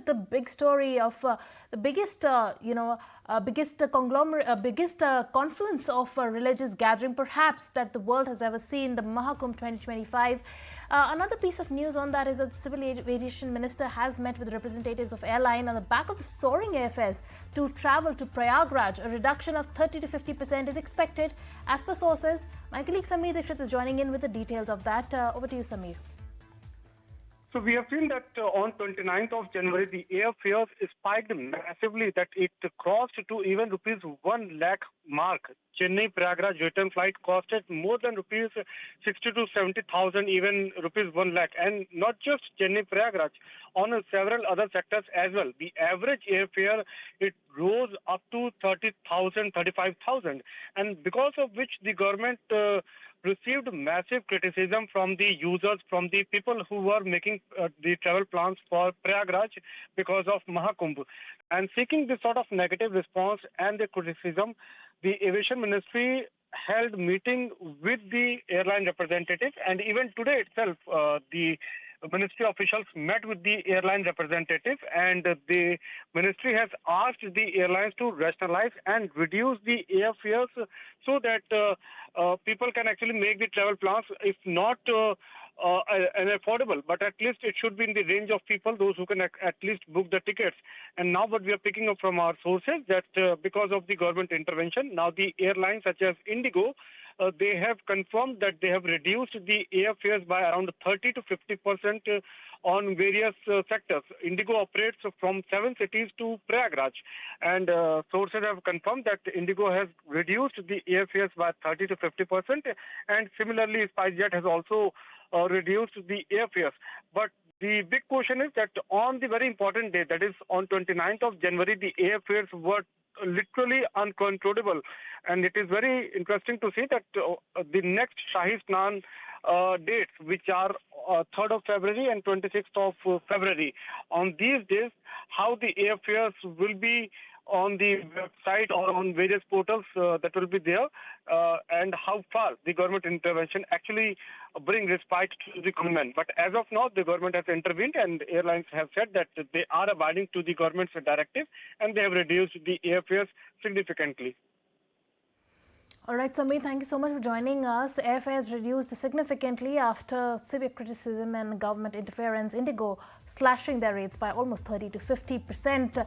with the big story of the biggest, biggest confluence of religious gathering perhaps that the world has ever seen, the Mahakumbh 2025. Another piece of news on that is that the Civil Aviation Minister has met with representatives of airline on the back of the soaring airfares to travel to Prayagraj. A reduction of 30 to 50% is expected as per sources. My colleague Sameer Dixit is joining in with the details of that. Over to you, Sameer. So we have seen that on 29th of January, the airfares spiked massively, that it crossed to even rupees 1 lakh mark. Chennai Prayagraj return flight costed more than rupees 60 to 70,000, even rupees 1 lakh. And not just Chennai Prayagraj, on several other sectors as well. The average airfare, it rose up to 30,000, 35,000. And because of which the government received massive criticism from the users, from the people who were making the travel plans for Prayagraj because of Mahakumbh. And seeking this sort of negative response and the criticism, the Aviation Ministry held meeting with the airline representatives, and even today itself, the ministry officials met with the airline representative, and the ministry has asked the airlines to rationalize and reduce the airfares so that people can actually make the travel plans, if not affordable, but at least it should be in the range of people, those who can at least book the tickets. And now what we are picking up from our sources, that because of the government intervention, now the airlines such as Indigo, they have confirmed that they have reduced the airfares by around 30 to 50% on various sectors. Indigo operates from 7 cities to Prayagraj, and sources have confirmed that Indigo has reduced the airfares by 30 to 50%, and similarly SpiceJet has also reduced the airfares. But the big question is that on the very important day, that is on 29th of January, the airfares were literally uncontrollable. And it is very interesting to see that the next Shahi Snan dates, which are 3rd of February and 26th of February, on these days, how the airfares will be on the website or on various portals that will be there, and how far the government intervention actually bring respite to the government. But as of now, the government has intervened, and airlines have said that they are abiding to the government's directive, and they have reduced the airfares significantly. All right, Sameer, thank you so much for joining us. Airfares reduced significantly after severe criticism and government interference. Indigo slashing their rates by almost 30 to 50%.